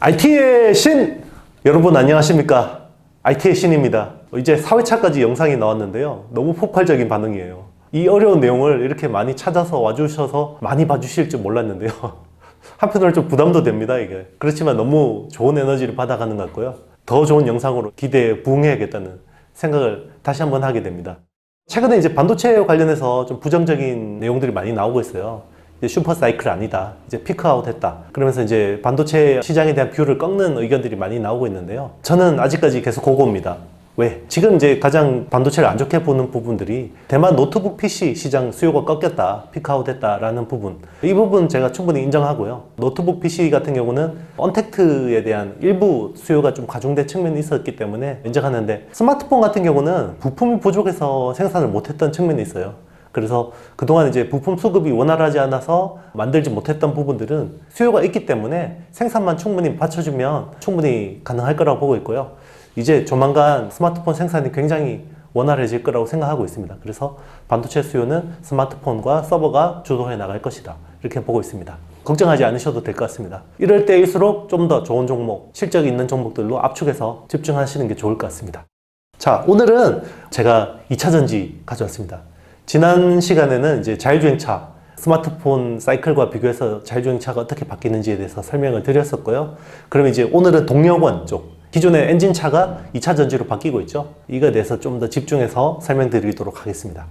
IT의 신! 여러분 안녕하십니까? IT의 신입니다. 이제 4회차까지 영상이 나왔는데요. 너무 폭발적인 반응이에요. 이 어려운 내용을 이렇게 많이 찾아서 와주셔서 많이 봐주실 줄 몰랐는데요. 한편으로 좀 부담도 됩니다, 이게. 그렇지만 너무 좋은 에너지를 받아가는 것 같고요. 더 좋은 영상으로 기대에 부응해야겠다는 생각을 다시 한번 하게 됩니다. 최근에 이제 반도체 관련해서 좀 부정적인 내용들이 많이 나오고 있어요. 이제 슈퍼 사이클 아니다. 이제 피크아웃 했다. 그러면서 이제 반도체 시장에 대한 뷰를 꺾는 의견들이 많이 나오고 있는데요. 저는 아직까지 계속 그거입니다. 왜? 지금 이제 가장 반도체를 안 좋게 보는 부분들이 대만 노트북 PC 시장 수요가 꺾였다, 피크아웃 했다라는 부분. 이 부분 제가 충분히 인정하고요. 노트북 PC 같은 경우는 언택트에 대한 일부 수요가 좀 과중된 측면이 있었기 때문에 인정하는데 스마트폰 같은 경우는 부품이 부족해서 생산을 못했던 측면이 있어요. 그래서 그동안 이제 부품 수급이 원활하지 않아서 만들지 못했던 부분들은 수요가 있기 때문에 생산만 충분히 받쳐주면 충분히 가능할 거라고 보고 있고요. 이제 조만간 스마트폰 생산이 굉장히 원활해질 거라고 생각하고 있습니다. 그래서 반도체 수요는 스마트폰과 서버가 주도해 나갈 것이다. 이렇게 보고 있습니다. 걱정하지 않으셔도 될 것 같습니다. 이럴 때일수록 좀 더 좋은 종목, 실적 있는 종목들로 압축해서 집중하시는 게 좋을 것 같습니다. 자, 오늘은 제가 2차전지 가져왔습니다. 지난 시간에는 이제 자율주행차, 스마트폰 사이클과 비교해서 자율주행차가 어떻게 바뀌는지에 대해서 설명을 드렸었고요. 그러면 이제 오늘은 동력원 쪽, 기존의 엔진차가 2차전지로 바뀌고 있죠. 이거에 대해서 좀 더 집중해서 설명드리도록 하겠습니다.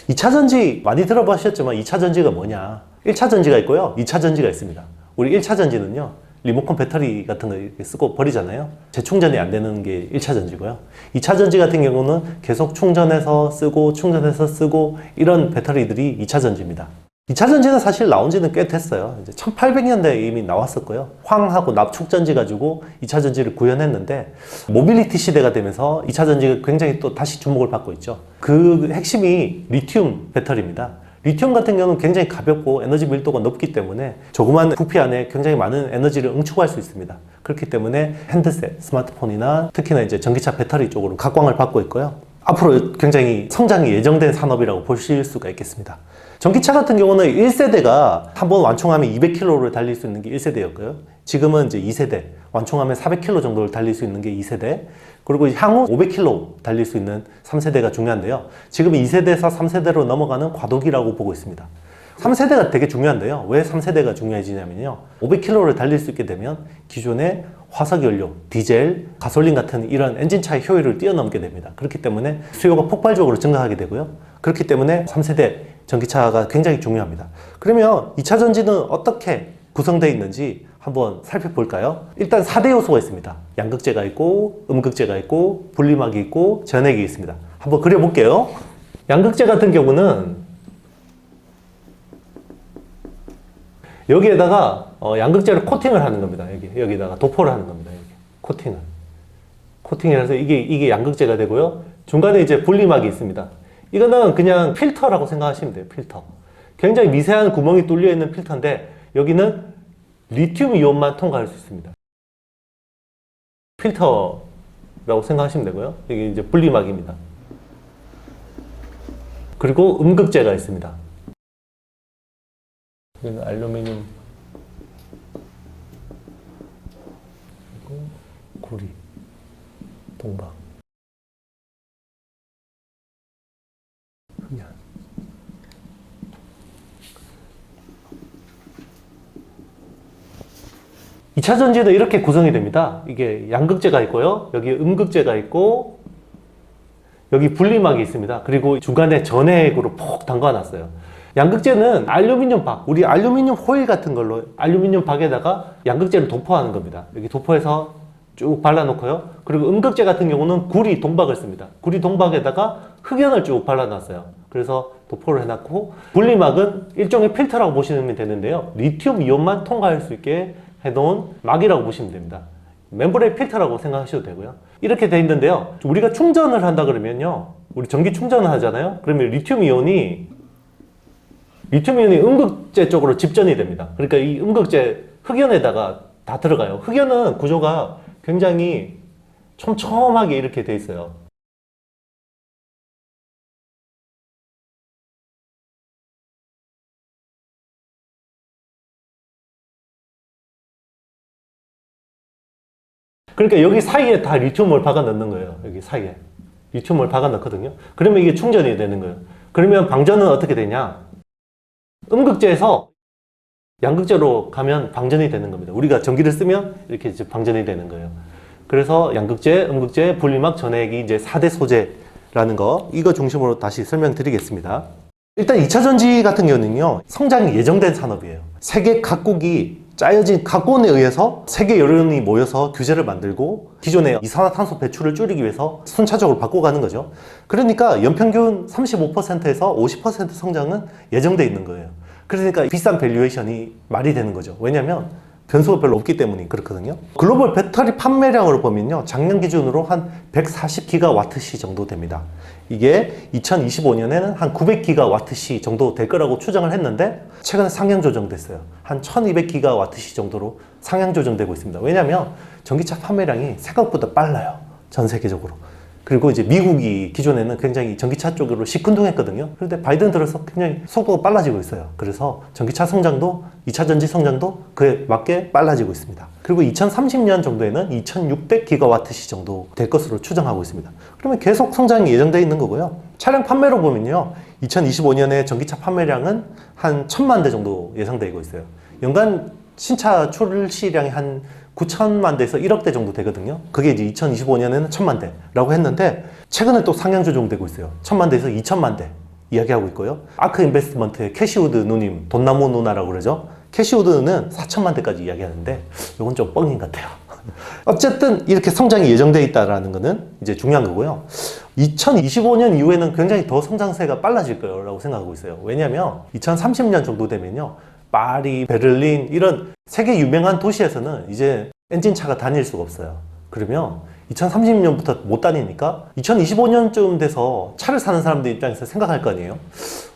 2차전지 많이 들어보셨지만 2차전지가 뭐냐? 1차전지가 있고요, 2차전지가 있습니다. 우리 1차전지는요, 리모컨 배터리 같은 거 이렇게 쓰고 버리잖아요. 재충전이 안 되는 게 1차전지고요. 2차전지 같은 경우는 계속 충전해서 쓰고 충전해서 쓰고 이런 배터리들이 2차전지입니다. 2차전지는 사실 나온 지는 꽤 됐어요. 이제 1800년대에 이미 나왔었고요. 황하고 납축전지 가지고 2차전지를 구현했는데 모빌리티 시대가 되면서 2차전지가 굉장히 또 다시 주목을 받고 있죠. 그 핵심이 리튬 배터리입니다. 리튬 같은 경우는 굉장히 가볍고 에너지 밀도가 높기 때문에 조그만 부피 안에 굉장히 많은 에너지를 응축할 수 있습니다. 그렇기 때문에 핸드셋, 스마트폰이나 특히나 이제 전기차 배터리 쪽으로 각광을 받고 있고요. 앞으로 굉장히 성장이 예정된 산업이라고 보실 수가 있겠습니다. 전기차 같은 경우는 1세대가 한번 완충하면 200km를 달릴 수 있는 게 1세대였고요. 지금은 이제 2세대, 완충하면 400km 정도를 달릴 수 있는 게 2세대, 그리고 향후 500km 달릴 수 있는 3세대가 중요한데요. 지금 2세대에서 3세대로 넘어가는 과도기라고 보고 있습니다. 3세대가 되게 중요한데요. 왜 3세대가 중요해지냐면요. 500km를 달릴 수 있게 되면 기존의 화석연료, 디젤, 가솔린 같은 이런 엔진차의 효율을 뛰어넘게 됩니다. 그렇기 때문에 수요가 폭발적으로 증가하게 되고요. 그렇기 때문에 3세대 전기차가 굉장히 중요합니다. 그러면 2차 전지는 어떻게 구성되어 있는지 한번 살펴볼까요? 일단 4대 요소가 있습니다. 양극재가 있고, 음극재가 있고, 분리막이 있고, 전해기 있습니다. 한번 그려볼게요. 양극재 같은 경우는 여기에다가 양극재를 코팅을 하는 겁니다. 여기다가 도포를 하는 겁니다. 코팅을 해서 이게 양극재가 되고요. 중간에 이제 분리막이 있습니다. 이거는 그냥 필터라고 생각하시면 돼요. 필터. 굉장히 미세한 구멍이 뚫려 있는 필터인데 여기는 리튬 이온만 통과할 수 있습니다. 필터라고 생각하시면 되고요. 이게 이제 분리막입니다. 그리고 음극재가 있습니다. 여기는 알루미늄, 그리고 구리, 동박, 흑연. 이 차 전지는 이렇게 구성이 됩니다. 이게 양극재가 있고요. 여기 음극재가 있고, 여기 분리막이 있습니다. 그리고 중간에 전해액으로 푹 담가놨어요. 양극재는 알루미늄 박, 우리 알루미늄 호일 같은 걸로 알루미늄 박에다가 양극재를 도포하는 겁니다. 여기 도포해서 쭉 발라놓고요. 그리고 음극재 같은 경우는 구리 동박을 씁니다. 구리 동박에다가 흑연을 쭉 발라놨어요. 그래서 도포를 해놨고, 분리막은 일종의 필터라고 보시면 되는데요. 리튬 이온만 통과할 수 있게 해놓은 막이라고 보시면 됩니다. 멤브레인 필터라고 생각하셔도 되고요. 이렇게 돼 있는데요. 우리가 충전을 한다 그러면요. 우리 전기 충전을 하잖아요. 그러면 리튬 이온이 음극재 쪽으로 집전이 됩니다. 그러니까 이 음극재 흑연에다가 다 들어가요. 흑연은 구조가 굉장히 촘촘하게 이렇게 돼 있어요. 그러니까 여기 사이에 다 리튬을 박아 넣는 거예요. 여기 사이에 리튬을 박아 넣거든요. 그러면 이게 충전이 되는 거예요. 그러면 방전은 어떻게 되냐? 음극재에서 양극재로 가면 방전이 되는 겁니다. 우리가 전기를 쓰면 이렇게 이제 방전이 되는 거예요. 그래서 양극재, 음극재, 분리막, 전해액이 이제 4대 소재라는 거, 이거 중심으로 다시 설명드리겠습니다. 일단 2차 전지 같은 경우는요, 성장이 예정된 산업이에요. 세계 각국이 짜여진 각본에 의해서 세계 여론이 모여서 규제를 만들고 기존의 이산화탄소 배출을 줄이기 위해서 순차적으로 바꿔가는 거죠. 그러니까 연평균 35%에서 50% 성장은 예정돼 있는 거예요. 그러니까 비싼 밸류에이션이 말이 되는 거죠. 왜냐하면 변수가 별로 없기 때문에 그렇거든요. 글로벌 배터리 판매량으로 보면요, 작년 기준으로 한 140기가와트시 정도 됩니다. 이게 2025년에는 한 900기가와트시 정도 될 거라고 추정을 했는데 최근에 상향 조정됐어요. 한 1200기가와트시 정도로 상향 조정되고 있습니다. 왜냐하면 전기차 판매량이 생각보다 빨라요. 전 세계적으로. 그리고 이제 미국이 기존에는 굉장히 전기차 쪽으로 시큰둥했거든요. 그런데 바이든 들어서 굉장히 속도가 빨라지고 있어요. 그래서 전기차 성장도, 2차 전지 성장도 그에 맞게 빨라지고 있습니다. 그리고 2030년 정도에는 2600기가와트시 정도 될 것으로 추정하고 있습니다. 그러면 계속 성장이 예정되어 있는 거고요. 차량 판매로 보면요, 2025년에 전기차 판매량은 한 1000만 대 정도 예상되고 있어요. 연간 신차 출시량이 한 9천만 대에서 1억 대 정도 되거든요. 그게 이제 2025년에는 1000만 대라고 했는데 최근에 또 상향 조정되고 있어요. 1000만 대에서 2천만 대 이야기하고 있고요. 아크 인베스트먼트의 캐시우드 누님, 돈나무 누나라고 그러죠. 캐시우드는 4천만 대까지 이야기하는데 이건 좀 뻥인 것 같아요. 어쨌든 이렇게 성장이 예정되어 있다는 거는 이제 중요한 거고요. 2025년 이후에는 굉장히 더 성장세가 빨라질 거라고 생각하고 있어요. 왜냐하면 2030년 정도 되면요, 파리, 베를린 이런 세계 유명한 도시에서는 이제 엔진차가 다닐 수가 없어요. 그러면 2030년부터 못 다니니까 2025년쯤 돼서 차를 사는 사람들 입장에서 생각할 거 아니에요?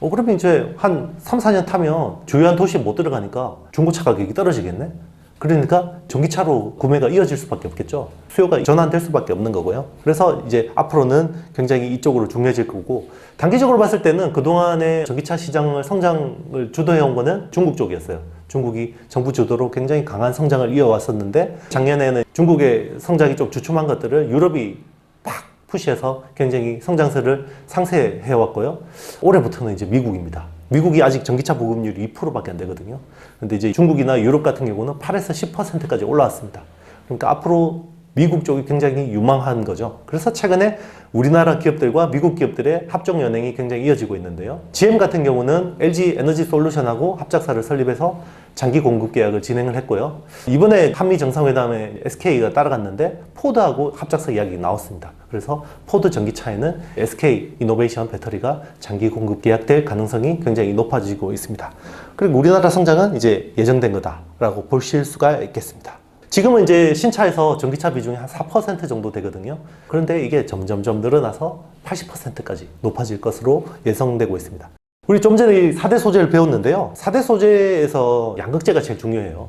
그러면 이제 한 3, 4년 타면 주요한 도시에 못 들어가니까 중고차 가격이 떨어지겠네? 그러니까 전기차로 구매가 이어질 수밖에 없겠죠. 수요가 전환될 수밖에 없는 거고요. 그래서 이제 앞으로는 굉장히 이쪽으로 중요해질 거고, 단기적으로 봤을 때는 그동안의 전기차 시장을 성장을 주도해온 거는 중국 쪽이었어요. 중국이 정부 주도로 굉장히 강한 성장을 이어왔었는데 작년에는 중국의 성장이 좀 주춤한 것들을 유럽이 팍 푸시해서 굉장히 성장세를 상쇄해왔고요. 올해부터는 이제 미국입니다. 미국이 아직 전기차 보급률이 2%밖에 안 되거든요. 근데 이제 중국이나 유럽 같은 경우는 8에서 10%까지 올라왔습니다. 그러니까 앞으로 미국 쪽이 굉장히 유망한 거죠. 그래서 최근에 우리나라 기업들과 미국 기업들의 합종 연행이 굉장히 이어지고 있는데요. GM 같은 경우는 LG 에너지 솔루션하고 합작사를 설립해서 장기 공급 계약을 진행을 했고요. 이번에 한미 정상회담에 SK가 따라갔는데 포드하고 합작사 이야기 나왔습니다. 그래서 포드 전기차에는 SK 이노베이션 배터리가 장기 공급 계약될 가능성이 굉장히 높아지고 있습니다. 그리고 우리나라 성장은 이제 예정된 거다라고 보실 수가 있겠습니다. 지금은 이제 신차에서 전기차 비중이 한 4% 정도 되거든요. 그런데 이게 점점점 늘어나서 80%까지 높아질 것으로 예상되고 있습니다. 우리 좀 전에 4대 소재를 배웠는데요. 4대 소재에서 양극재가 제일 중요해요.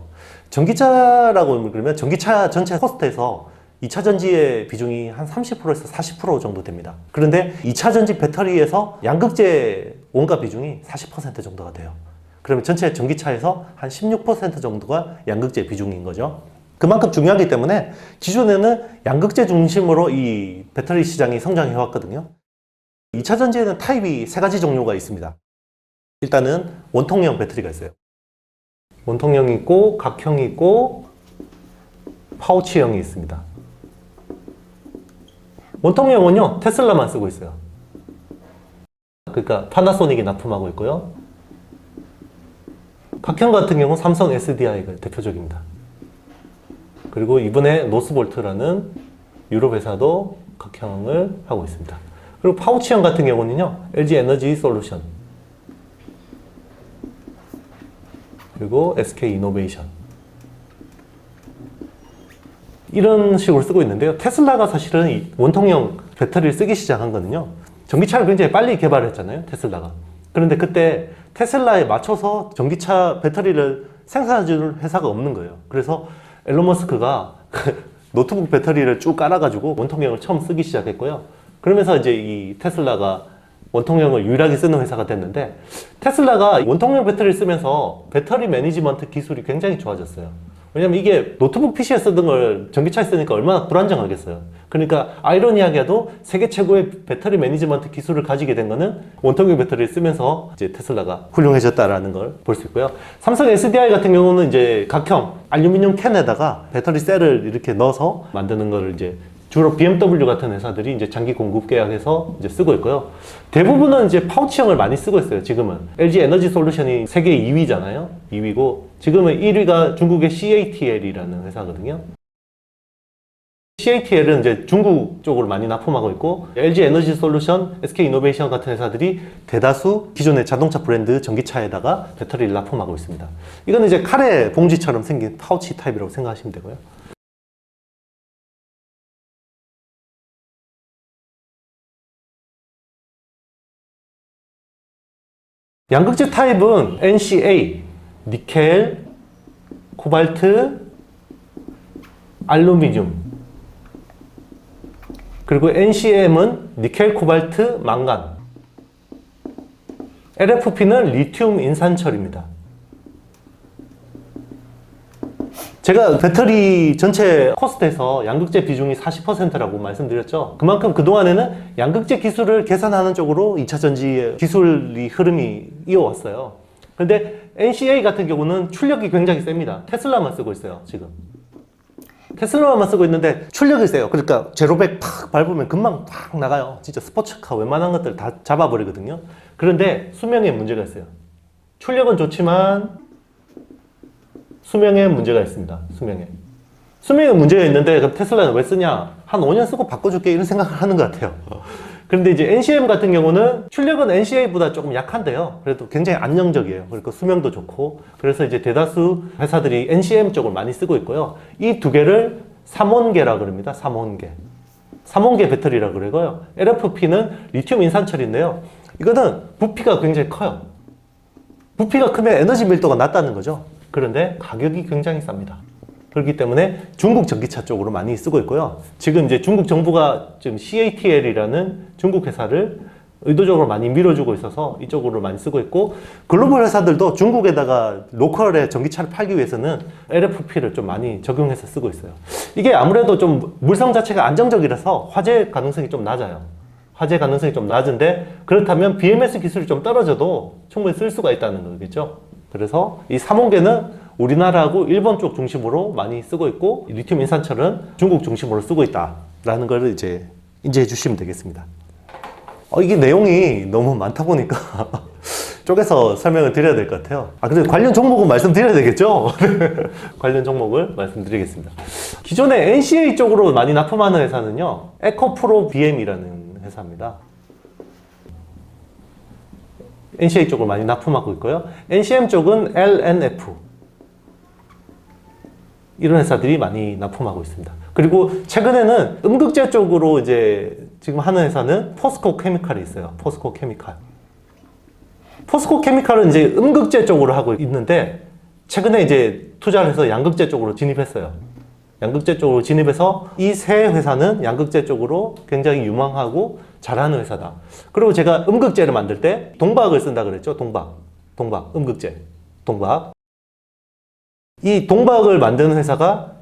전기차라고 그러면 전기차 전체 코스트에서 2차 전지의 비중이 한 30%에서 40% 정도 됩니다. 그런데 2차 전지 배터리에서 양극재 원가 비중이 40% 정도가 돼요. 그러면 전체 전기차에서 한 16% 정도가 양극재 비중인 거죠. 그만큼 중요하기 때문에 기존에는 양극재 중심으로 이 배터리 시장이 성장해 왔거든요. 2차 전지에는 타입이 3가지 종류가 있습니다. 일단은 원통형 배터리가 있어요. 원통형이 있고, 각형이 있고, 파우치형이 있습니다. 원통형은요, 테슬라만 쓰고 있어요. 그러니까 파나소닉이 납품하고 있고요. 각형 같은 경우는 삼성 SDI가 대표적입니다. 그리고 이번에 노스볼트라는 유럽 회사도 각형을 하고 있습니다. 그리고 파우치형 같은 경우는요, LG 에너지 솔루션, 그리고 SK 이노베이션, 이런 식으로 쓰고 있는데요. 테슬라가 사실은 이 원통형 배터리를 쓰기 시작한 거는요, 전기차를 굉장히 빨리 개발했잖아요, 테슬라가. 그런데 그때 테슬라에 맞춰서 전기차 배터리를 생산해주는 회사가 없는 거예요. 그래서 앨런 머스크가 노트북 배터리를 쭉 깔아가지고 원통형을 처음 쓰기 시작했고요. 그러면서 이제 이 테슬라가 원통형을 유일하게 쓰는 회사가 됐는데, 테슬라가 원통형 배터리를 쓰면서 배터리 매니지먼트 기술이 굉장히 좋아졌어요. 왜냐면 이게 노트북 PC에 쓰던 걸 전기차에 쓰니까 얼마나 불안정하겠어요. 그러니까 아이러니하게도 세계 최고의 배터리 매니지먼트 기술을 가지게 된 거는 원통형 배터리를 쓰면서 이제 테슬라가 훌륭해졌다라는 걸 볼 수 있고요. 삼성 SDI 같은 경우는 이제 각형 알루미늄 캔에다가 배터리 셀을 이렇게 넣어서 만드는 거를 이제 주로 BMW 같은 회사들이 이제 장기 공급 계약해서 이제 쓰고 있고요. 대부분은 이제 파우치형을 많이 쓰고 있어요, 지금은. LG 에너지 솔루션이 세계 2위잖아요. 2위고, 지금은 1위가 중국의 CATL이라는 회사거든요. CATL은 이제 중국 쪽으로 많이 납품하고 있고, LG 에너지 솔루션, SK 이노베이션 같은 회사들이 대다수 기존의 자동차 브랜드 전기차에다가 배터리를 납품하고 있습니다. 이거는 이제 카레 봉지처럼 생긴 파우치 타입이라고 생각하시면 되고요. 양극재 타입은 NCA, 니켈, 코발트, 알루미늄, 그리고 NCM은 니켈, 코발트, 망간, LFP는 리튬 인산철입니다. 제가 배터리 전체 코스트에서 양극재 비중이 40%라고 말씀드렸죠. 그만큼 그동안에는 양극재 기술을 개선하는 쪽으로 2차 전지의 기술이 흐름이 이어왔어요. 그런데 NCA 같은 경우는 출력이 굉장히 셉니다. 테슬라만 쓰고 있어요, 지금. 테슬라만 쓰고 있는데 출력이 세요. 그러니까 제로백 팍 밟으면 금방 팍 나가요. 진짜 스포츠카 웬만한 것들 다 잡아버리거든요. 그런데 수명에 문제가 있어요. 출력은 좋지만 수명에 문제가 있습니다. 수명에 문제가 있는데 그럼 테슬라는 왜 쓰냐? 한 5년 쓰고 바꿔줄게 이런 생각을 하는 것 같아요. 그런데 이제 NCM 같은 경우는 출력은 NCA보다 조금 약한데요. 그래도 굉장히 안정적이에요. 그리고 수명도 좋고. 그래서 이제 대다수 회사들이 NCM 쪽을 많이 쓰고 있고요. 이 두 개를 삼원계라 그럽니다. 삼원계 배터리라 그러고요. LFP는 리튬 인산철인데요. 이거는 부피가 굉장히 커요. 부피가 크면 에너지 밀도가 낮다는 거죠. 그런데 가격이 굉장히 쌉니다. 그렇기 때문에 중국 전기차 쪽으로 많이 쓰고 있고요. 지금 이제 중국 정부가 지금 CATL이라는 중국 회사를 의도적으로 많이 밀어주고 있어서 이쪽으로 많이 쓰고 있고, 글로벌 회사들도 중국에다가 로컬의 전기차를 팔기 위해서는 LFP를 좀 많이 적용해서 쓰고 있어요. 이게 아무래도 좀 물성 자체가 안정적이라서 화재 가능성이 좀 낮아요. 화재 가능성이 좀 낮은데, 그렇다면 BMS 기술이 좀 떨어져도 충분히 쓸 수가 있다는 거겠죠. 그래서 이 삼원계는 우리나라하고 일본 쪽 중심으로 많이 쓰고 있고, 리튬 인산철은 중국 중심으로 쓰고 있다라는 걸 이제 인지해 주시면 되겠습니다. 이게 내용이 너무 많다 보니까 쪼개서 설명을 드려야 될 것 같아요. 근데 관련 종목은 말씀드려야 되겠죠? 관련 종목을 말씀드리겠습니다. 기존에 NCA 쪽으로 많이 납품하는 회사는요, 에코프로 BM이라는 회사입니다. NCA 쪽을 많이 납품하고 있고요. NCM 쪽은 LNF. 이런 회사들이 많이 납품하고 있습니다. 그리고 최근에는 음극재 쪽으로 이제 지금 하는 회사는 포스코 케미칼이 있어요. 포스코 케미칼은 이제 음극재 쪽으로 하고 있는데, 최근에 이제 투자를 해서 양극재 쪽으로 진입했어요. 양극재 쪽으로 진입해서 이 세 회사는 양극재 쪽으로 굉장히 유망하고 잘하는 회사다. 그리고 제가 음극재를 만들 때 동박을 쓴다 그랬죠. 동박, 음극재, 동박. 이 동박을 만드는 회사가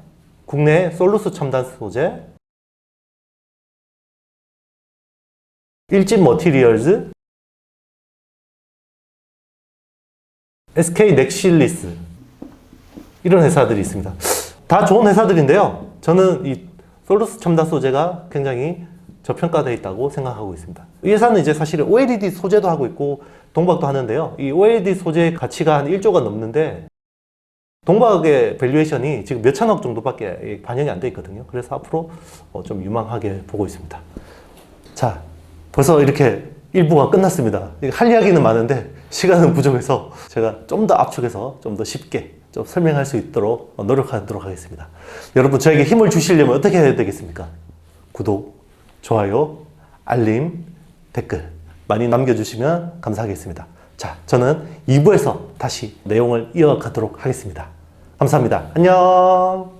국내 솔루스 첨단 소재, 일진 머티리얼즈, SK 넥실리스, 이런 회사들이 있습니다. 다 좋은 회사들인데요. 저는 이 솔루스 첨단 소재가 굉장히 저평가되어 있다고 생각하고 있습니다. 이 회사는 이제 사실 OLED 소재도 하고 있고 동박도 하는데요. 이 OLED 소재 가치가 한 1조가 넘는데 동박의 밸류에이션이 지금 몇천억 정도밖에 반영이 안 돼 있거든요. 그래서 앞으로 좀 유망하게 보고 있습니다. 자, 벌써 이렇게 1부가 끝났습니다. 할 이야기는 많은데 시간은 부족해서 제가 좀 더 압축해서 좀 더 쉽게 좀 설명할 수 있도록 노력하도록 하겠습니다. 여러분, 저에게 힘을 주시려면 어떻게 해야 되겠습니까? 구독, 좋아요, 알림, 댓글 많이 남겨주시면 감사하겠습니다. 자, 저는 2부에서 다시 내용을 이어가도록 하겠습니다. 감사합니다. 안녕.